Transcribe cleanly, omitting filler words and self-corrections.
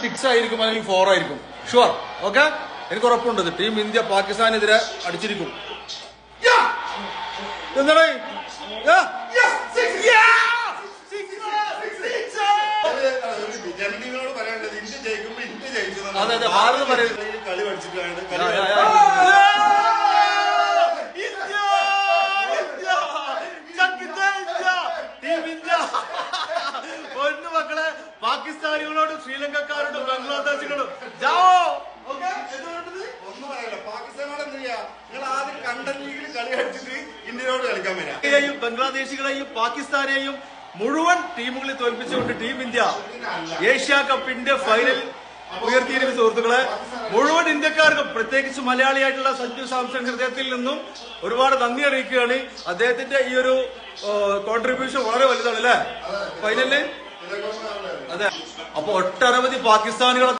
6 ആയിരിക്കും അല്ലെങ്കിൽ 4 ആയിരിക്കും. ഷുവർ. ഓക്കെ, എനിക്ക് ഉറപ്പുണ്ട്. ടീം ഇന്ത്യ പാകിസ്ഥാനെതിരെ അടിച്ചിരിക്കും. എന്താണ് ജനങ്ങളോട് പറയാനുള്ളത് ഇന്ത്യ ജയിക്കുമ്പോ ഇന്ത്യ ജയിച്ചു. അതെ അതെ, ഭാരത് പറയുന്നത് കളി പഠിച്ചിട്ടാണ് ഒന്ന് മക്കളെ, പാകിസ്ഥാനികളോടും ശ്രീലങ്കക്കാരോടും ബംഗ്ലാദേശികളോടും ജാവോ. ഒന്നും പറയല്ല. പാകിസ്ഥാനോട് എന്ത് ചെയ്യാ, നിങ്ങൾ ആദ്യം കണ്ടൻ ലീഗിൽ കളി കളിച്ചിട്ട് ഇന്ത്യയോട് കളിക്കാൻ വരാം. ഇന്ത്യയെയും ബംഗ്ലാദേശികളെയും പാകിസ്ഥാനെയും മുഴുവൻ ടീമുകളിൽ തോൽപ്പിച്ചുകൊണ്ട് ടീം ഇന്ത്യ ഏഷ്യ കപ്പിന്റെ ഫൈനൽ ഉയർത്തിയിരിക്കുന്ന സുഹൃത്തുക്കളെ, മുഴുവൻ ഇന്ത്യക്കാർക്കും പ്രത്യേകിച്ച് മലയാളിയായിട്ടുള്ള സഞ്ജു സാംസൺ ഹൃദയത്തിൽ നിന്നും ഒരുപാട് നന്ദി അറിയിക്കുകയാണ്. അദ്ദേഹത്തിന്റെ ഈ ഒരു കോൺട്രിബ്യൂഷൻ വളരെ വലുതാണ് അല്ലേ ഫൈനലില്. അതെ, അപ്പൊ ഒട്ടനവധി പാകിസ്ഥാനികളെ